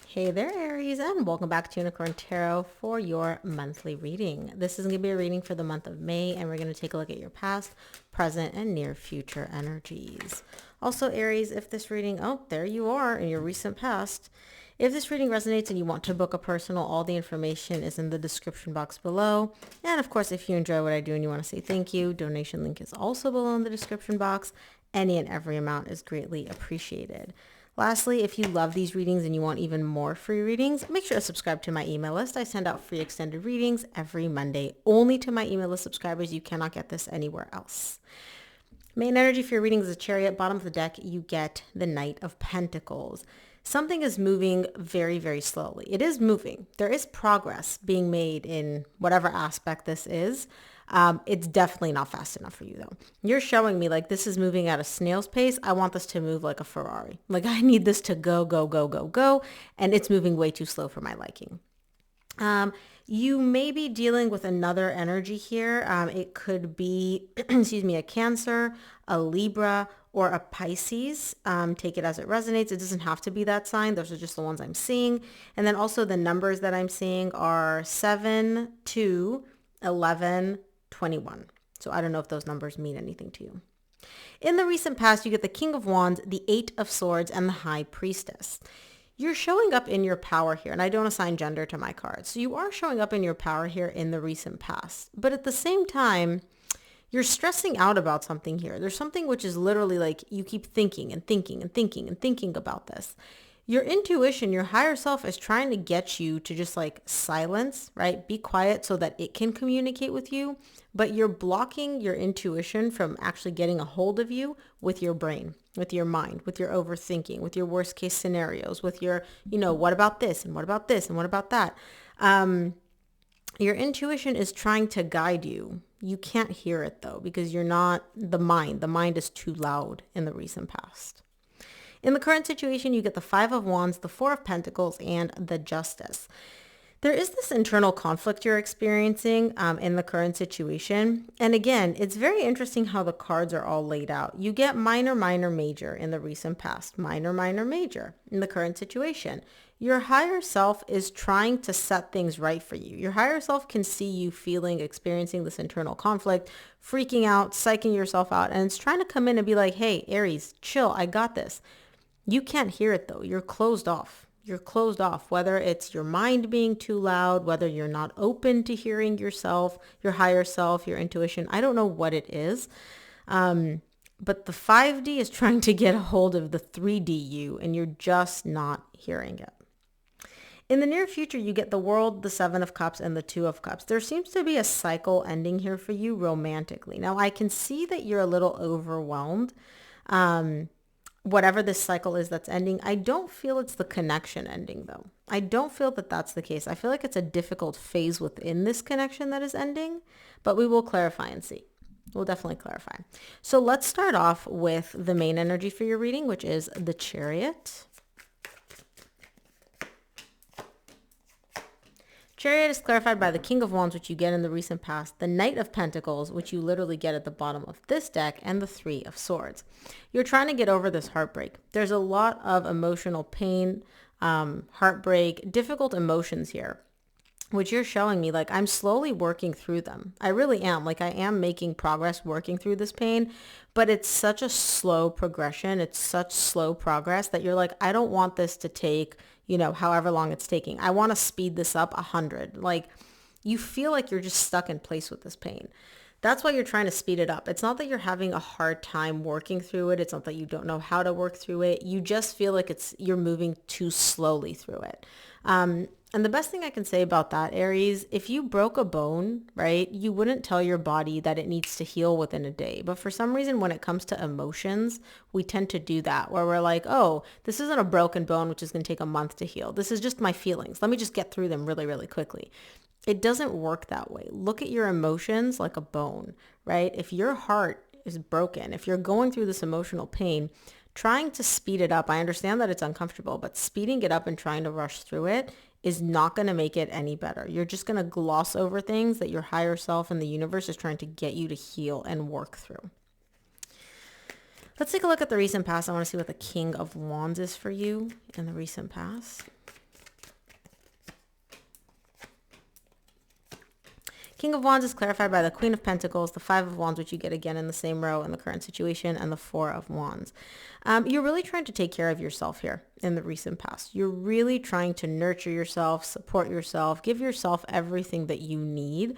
Hey there, Aries, and welcome back to Unicorn Tarot for your monthly reading. This is going to be a reading for the month of May, and we're going to take a look at your past, present, and near future energies. Also, Aries, if this reading, oh, there you are in your recent past. If this reading resonates and you want to book a personal, all the information is in the description box below. And of course, if you enjoy what I do and you want to say thank you, donation link is also below in the description box. Any and every amount is greatly appreciated. Lastly, if you love these readings and you want even more free readings, make sure to subscribe to my email list. I send out free extended readings every Monday, only to my email list subscribers. You cannot get this anywhere else. Main energy for your reading is the Chariot. Bottom of the deck, you get the Knight of Pentacles. Something is moving very, very slowly. It is moving. There is progress being made in whatever aspect this is. It's definitely not fast enough for you though. You're showing me like this is moving at a snail's pace. I want this to move like a Ferrari. Like I need this to go, go, go, go, go. And it's moving way too slow for my liking. You may be dealing with another energy here. It could be, excuse me, a Cancer, a Libra, or a Pisces. Take it as it resonates. It doesn't have to be that sign. Those are just the ones I'm seeing. And then also the numbers that I'm seeing are 7, 2, 11, 21. So I don't know if those numbers mean anything to you. In the recent past, you get the King of Wands, the Eight of Swords, and the High Priestess. You're showing up in your power here, and I don't assign gender to my cards. So you are showing up in your power here in the recent past. But at the same time, you're stressing out about something here. There's something which is literally like you keep thinking and thinking and thinking and thinking about this. Your intuition, your higher self is trying to get you to just like silence, right? Be quiet so that it can communicate with you. But you're blocking your intuition from actually getting a hold of you with your brain, with your mind, with your overthinking, with your worst case scenarios, with your, what about this and what about this and what about that? Your intuition is trying to guide you. You can't hear it though, because you're not the mind. The mind is too loud in the recent past. In the current situation, you get the Five of Wands, the Four of Pentacles, and the Justice. There is this internal conflict you're experiencing in the current situation. And again, it's very interesting how the cards are all laid out. You get minor, minor, major in the recent past. Minor, minor, major in the current situation. Your higher self is trying to set things right for you. Your higher self can see you feeling, experiencing this internal conflict, freaking out, psyching yourself out. And it's trying to come in and be like, hey, Aries, chill, I got this. You can't hear it though. You're closed off. You're closed off, whether it's your mind being too loud, whether you're not open to hearing yourself, your higher self, your intuition. I don't know what it is. But the 5D is trying to get a hold of the 3D you, and you're just not hearing it. In the near future, you get the World, the Seven of Cups, and the Two of Cups. There seems to be a cycle ending here for you romantically. Now, I can see that you're a little overwhelmed. Whatever this cycle is that's ending, I don't feel it's the connection ending though. I don't feel that that's the case. I feel like it's a difficult phase within this connection that is ending, but we will clarify and see. We'll definitely clarify. So let's start off with the main energy for your reading, which is the Chariot. Chariot is clarified by the King of Wands, which you get in the recent past, the Knight of Pentacles, which you literally get at the bottom of this deck, and the Three of Swords. You're trying to get over this heartbreak. There's a lot of emotional pain, heartbreak, difficult emotions here, which you're showing me like I'm slowly working through them. I really am. Like I am making progress working through this pain, but it's such a slow progression. It's such slow progress that you're like, I don't want this to take however long it's taking. I want to speed this up 100. Like you feel like you're just stuck in place with this pain. That's why you're trying to speed it up. It's not that you're having a hard time working through it. It's not that you don't know how to work through it. You just feel like you're moving too slowly through it. And the best thing I can say about that, Aries, if you broke a bone, right, you wouldn't tell your body that it needs to heal within a day. But for some reason, when it comes to emotions, we tend to do that where we're like, oh, this isn't a broken bone, which is going to take a month to heal. This is just my feelings. Let me just get through them really, really quickly. It doesn't work that way. Look at your emotions like a bone, right? If your heart is broken, if you're going through this emotional pain, trying to speed it up, I understand that it's uncomfortable, but speeding it up and trying to rush through it is not going to make it any better. You're just going to gloss over things that your higher self and the universe is trying to get you to heal and work through. Let's take a look at the recent past. I want to see what the King of Wands is for you in the recent past. King of Wands is clarified by the Queen of Pentacles, the Five of Wands, which you get again in the same row in the current situation, and the Four of Wands. You're really trying to take care of yourself here in the recent past. You're really trying to nurture yourself, support yourself, give yourself everything that you need.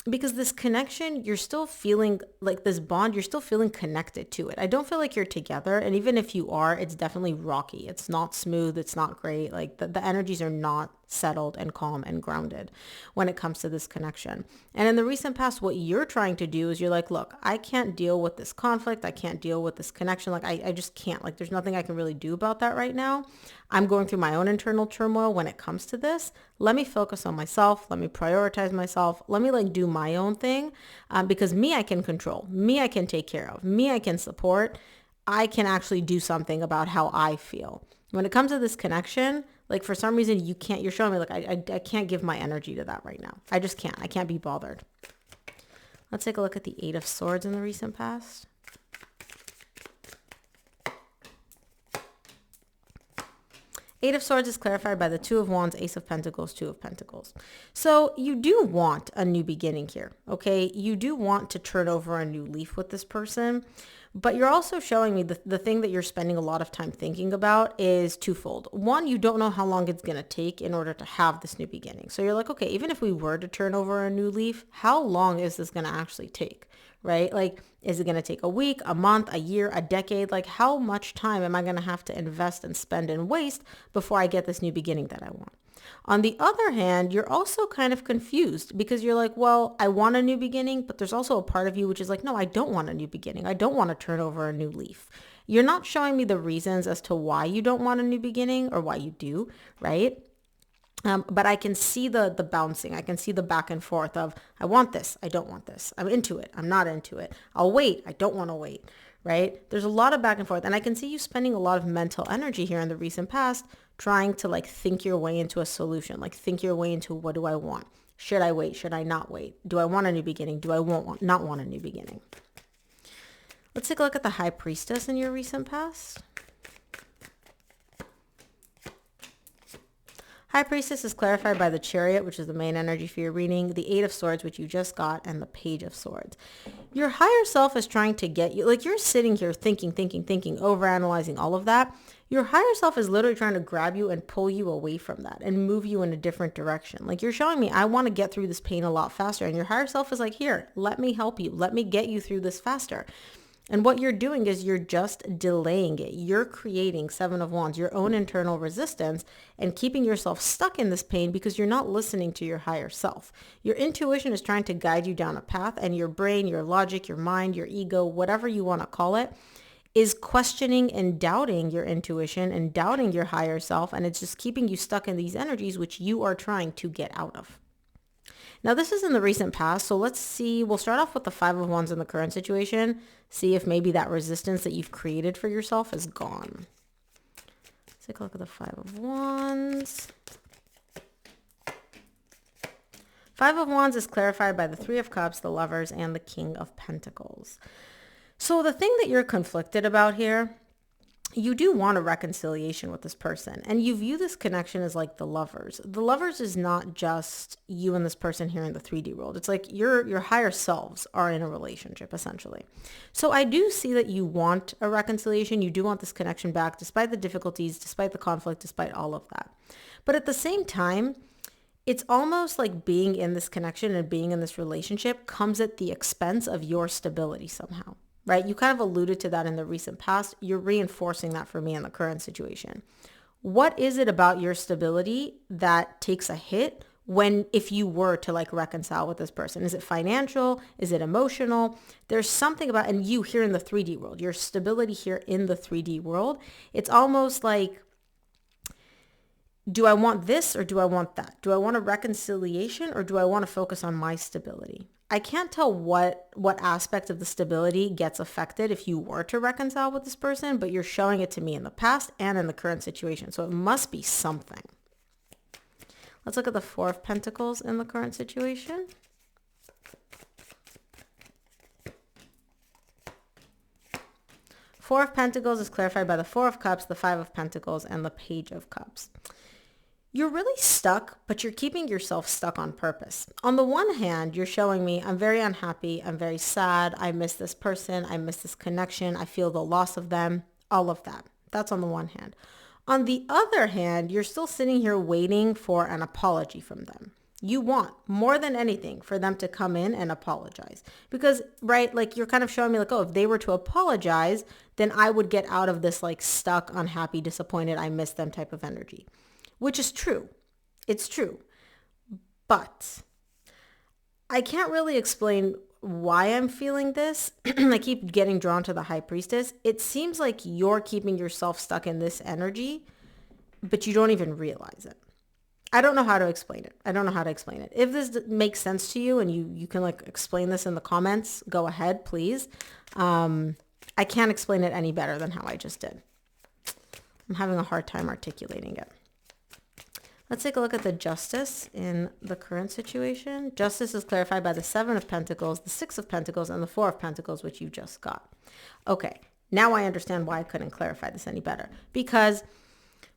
Because this connection, you're still feeling like this bond, you're still feeling connected to it. I don't feel like you're together. And even if you are, it's definitely rocky. It's not smooth. It's not great. Like the energies are not settled and calm and grounded when it comes to this connection. And in the recent past, what you're trying to do is you're like, look, I can't deal with this conflict. I can't deal with this connection. Like I just can't. Like there's nothing I can really do about that right now. I'm going through my own internal turmoil when it comes to this. Let me focus on myself. Let me prioritize myself. Let me like do my own thing because me, I can control. Me, I can take care of. Me, I can support. I can actually do something about how I feel. When it comes to this connection, like for some reason you can't, you're showing me like I can't give my energy to that right now. I just can't. I can't be bothered. Let's take a look at the Eight of Swords in the recent past. Eight of Swords is clarified by the Two of Wands, Ace of Pentacles, Two of Pentacles. So you do want a new beginning here, okay? You do want to turn over a new leaf with this person, but you're also showing me the thing that you're spending a lot of time thinking about is twofold. One, you don't know how long it's going to take in order to have this new beginning. So you're like, okay, even if we were to turn over a new leaf, how long is this going to actually take, right? Like, is it going to take a week, a month, a year, a decade? Like how much time am I going to have to invest and spend and waste before I get this new beginning that I want? On the other hand, you're also kind of confused because you're like, well, I want a new beginning, but there's also a part of you which is like, no, I don't want a new beginning. I don't want to turn over a new leaf. You're not showing me the reasons as to why you don't want a new beginning or why you do, right? But I can see the bouncing. I can see the back and forth of, I want this. I don't want this. I'm into it. I'm not into it. I'll wait. I don't want to wait, right? There's a lot of back and forth. And I can see you spending a lot of mental energy here in the recent past trying to like think your way into a solution, like think your way into what do I want? Should I wait? Should I not wait? Do I want a new beginning? Do I not want a new beginning? Let's take a look at the High Priestess in your recent past. High Priestess is clarified by the Chariot, which is the main energy for your reading, the Eight of Swords, which you just got, and the Page of Swords. Your higher self is trying to get you, like you're sitting here thinking, overanalyzing all of that. Your higher self is literally trying to grab you and pull you away from that and move you in a different direction. Like you're showing me, I want to get through this pain a lot faster. And your higher self is like, here, let me help you. Let me get you through this faster. And what you're doing is you're just delaying it. You're creating, Seven of Wands, your own internal resistance and keeping yourself stuck in this pain because you're not listening to your higher self. Your intuition is trying to guide you down a path and your brain, your logic, your mind, your ego, whatever you want to call it, is questioning and doubting your intuition and doubting your higher self. And it's just keeping you stuck in these energies, which you are trying to get out of. Now, this is in the recent past, so let's see. We'll start off with the Five of Wands in the current situation. See if maybe that resistance that you've created for yourself is gone. Let's take a look at the Five of Wands. Five of Wands is clarified by the Three of Cups, the Lovers, and the King of Pentacles. So the thing that you're conflicted about here, you do want a reconciliation with this person and you view this connection as like the lovers. The lovers is not just you and this person here in the 3D world. It's like your higher selves are in a relationship essentially. So I do see that you want a reconciliation. You do want this connection back despite the difficulties, despite the conflict, despite all of that. But at the same time, it's almost like being in this connection and being in this relationship comes at the expense of your stability somehow. Right? You kind of alluded to that in the recent past. You're reinforcing that for me in the current situation. What is it about your stability that takes a hit if you were to like reconcile with this person? Is it financial? Is it emotional? There's something about, and you here in the 3D world, your stability here in the 3D world, it's almost like, do I want this or do I want that? Do I want a reconciliation or do I want to focus on my stability? I can't tell what aspect of the stability gets affected if you were to reconcile with this person, but you're showing it to me in the past and in the current situation. So it must be something. Let's look at the Four of Pentacles in the current situation. Four of Pentacles is clarified by the Four of Cups, the Five of Pentacles, and the Page of Cups. You're really stuck, but you're keeping yourself stuck on purpose. On the one hand, you're showing me I'm very unhappy. I'm very sad. I miss this person. I miss this connection. I feel the loss of them, all of that. That's on the one hand. On the other hand, you're still sitting here waiting for an apology from them. You want more than anything for them to come in and apologize because, right, like you're kind of showing me like, oh, if they were to apologize, then I would get out of this like stuck, unhappy, disappointed, I miss them type of energy, which is true. It's true. But I can't really explain why I'm feeling this. I keep getting drawn to the high priestess. It seems like you're keeping yourself stuck in this energy, but you don't even realize it. I don't know how to explain it. If this makes sense to you and you can like explain this in the comments, go ahead, please. I can't explain it any better than how I just did. I'm having a hard time articulating it. Let's take a look at the justice in the current situation. Justice is clarified by the 7 of Pentacles, the 6 of Pentacles, and the 4 of Pentacles, which you just got. Okay, now I understand why I couldn't clarify this any better. Because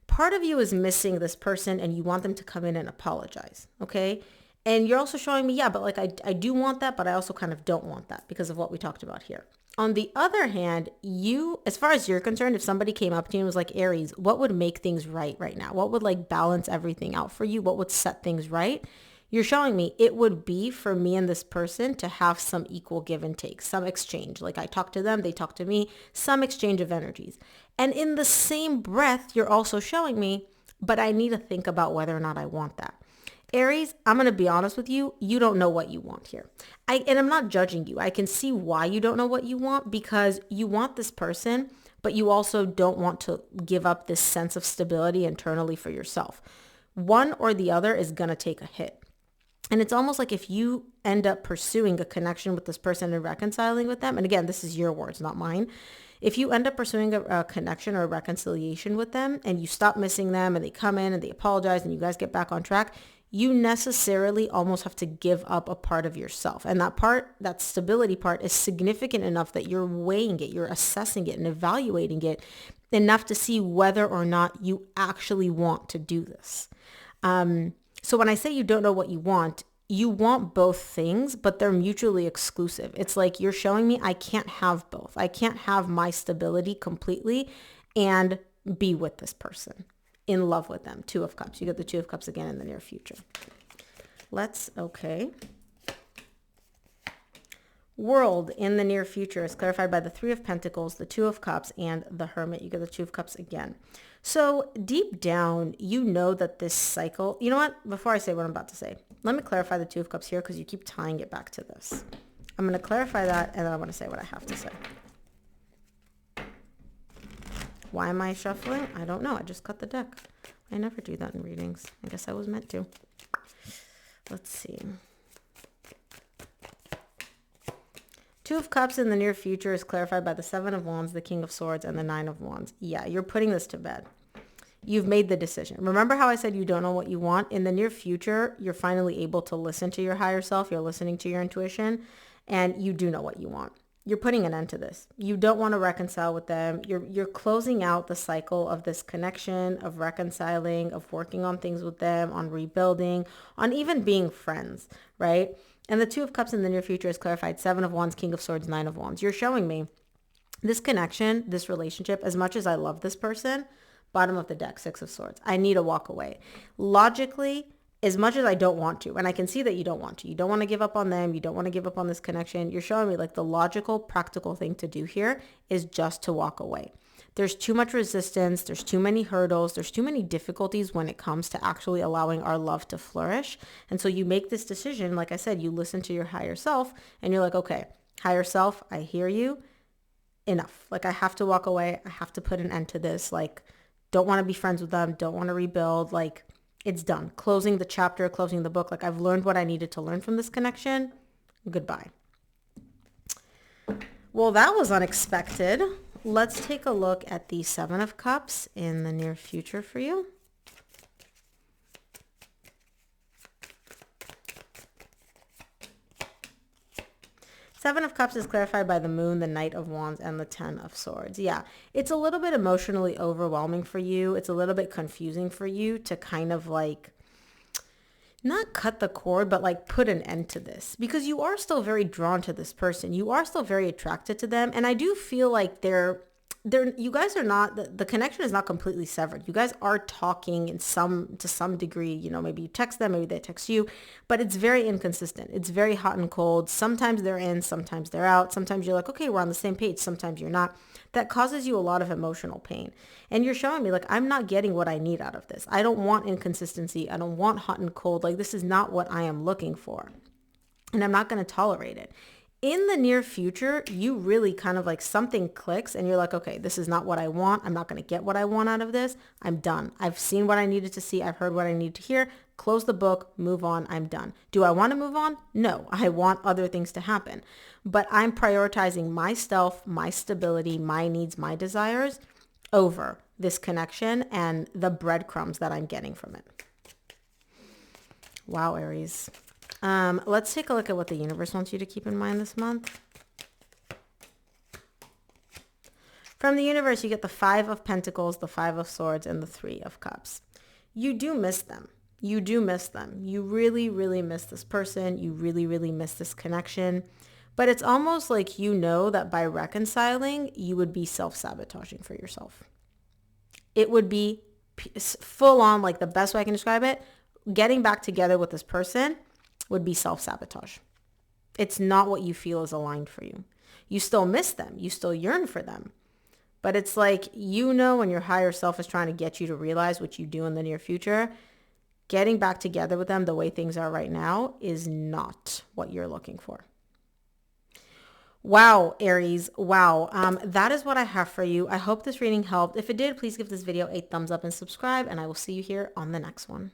part of you is missing this person and you want them to come in and apologize, okay? And you're also showing me, yeah, but like I do want that, but I also kind of don't want that because of what we talked about here. On the other hand, you, as far as you're concerned, if somebody came up to you and was like, Aries, what would make things right now? What would like balance everything out for you? What would set things right? You're showing me it would be for me and this person to have some equal give and take, some exchange. Like I talk to them, they talk to me, some exchange of energies. And in the same breath, you're also showing me, but I need to think about whether or not I want that. Aries, I'm going to be honest with you. You don't know what you want here. And I'm not judging you. I can see why you don't know what you want because you want this person, but you also don't want to give up this sense of stability internally for yourself. One or the other is going to take a hit. And it's almost like if you end up pursuing a connection with this person and reconciling with them, and again, this is your words, not mine. If you end up pursuing a connection or a reconciliation with them and you stop missing them and they come in and they apologize and you guys get back on track, you necessarily almost have to give up a part of yourself. And that part, that stability part is significant enough that you're weighing it, you're assessing it and evaluating it enough to see whether or not you actually want to do this. So when I say you don't know what you want both things, but they're mutually exclusive. It's like you're showing me I can't have both. I can't have my stability completely and be with this person, in love with them. 2 of Cups. You get the 2 of Cups again in the near future. Okay. World in the near future is clarified by the 3 of Pentacles, the 2 of Cups, and the Hermit. You get the 2 of Cups again. So deep down, you know that this cycle, you know what? Before I say what I'm about to say, let me clarify the 2 of Cups here because you keep tying it back to this. I'm going to clarify that and then I want to say what I have to say. Why am I shuffling? I don't know. I just cut the deck. I never do that in readings. I guess I was meant to. Let's see. 2 of Cups in the near future is clarified by the 7 of Wands, the King of Swords, and the 9 of Wands. Yeah, you're putting this to bed. You've made the decision. Remember how I said you don't know what you want? In the near future, you're finally able to listen to your higher self. You're listening to your intuition, and you do know what you want. You're putting an end to this. You don't want to reconcile with them. You're closing out the cycle of this connection, of reconciling, of working on things with them, on rebuilding, on even being friends, right? And the 2 of Cups in the near future is clarified. 7 of Wands, King of Swords, 9 of Wands. You're showing me this connection, this relationship, as much as I love this person, bottom of the deck, 6 of Swords. I need to walk away. Logically, as much as I don't want to, and I can see that you don't want to. You don't want to give up on them. You don't want to give up on this connection. You're showing me like the logical, practical thing to do here is just to walk away. There's too much resistance. There's too many hurdles. There's too many difficulties when it comes to actually allowing our love to flourish. And so you make this decision. Like I said, you listen to your higher self and you're like, okay, higher self, I hear you. Enough. Like I have to walk away. I have to put an end to this. Like don't want to be friends with them. Don't want to rebuild. Like it's done. Closing the chapter, closing the book. Like I've learned what I needed to learn from this connection. Goodbye. Well, that was unexpected. Let's take a look at the 7 of Cups in the near future for you. Seven of Cups is clarified by the Moon, the Knight of Wands, and the Ten of Swords. Yeah, it's a little bit emotionally overwhelming for you. It's a little bit confusing for you to kind of like not cut the cord, but like put an end to this, because you are still very drawn to this person. You are still very attracted to them. And I do feel like you guys are not, the connection is not completely severed. You guys are talking to some degree, you know, maybe you text them, maybe they text you, but it's very inconsistent. It's very hot and cold. Sometimes they're in, sometimes they're out. Sometimes you're like, okay, we're on the same page. Sometimes you're not. That causes you a lot of emotional pain. And you're showing me like, I'm not getting what I need out of this. I don't want inconsistency. I don't want hot and cold. Like, this is not what I am looking for. And I'm not going to tolerate it. In the near future, you really kind of like something clicks and you're like, okay, this is not what I want. I'm not going to get what I want out of this. I'm done. I've seen what I needed to see. I've heard what I need to hear. Close the book, move on. I'm done. Do I want to move on? No, I want other things to happen. But I'm prioritizing myself, my stability, my needs, my desires over this connection and the breadcrumbs that I'm getting from it. Wow, Aries. Let's take a look at what the universe wants you to keep in mind this month. From the universe, you get the Five of Pentacles, the Five of Swords, and the Three of Cups. You do miss them. You do miss them. You really, really miss this person. You really, really miss this connection. But it's almost like you know that by reconciling, you would be self-sabotaging for yourself. It would be full on, like the best way I can describe it, getting back together with this person would be self-sabotage. It's not what you feel is aligned for you. You still miss them. You still yearn for them. But it's like, you know, when your higher self is trying to get you to realize what you do in the near future, getting back together with them the way things are right now is not what you're looking for. Wow, Aries. Wow. That is what I have for you. I hope this reading helped. If it did, please give this video a thumbs up and subscribe, and I will see you here on the next one.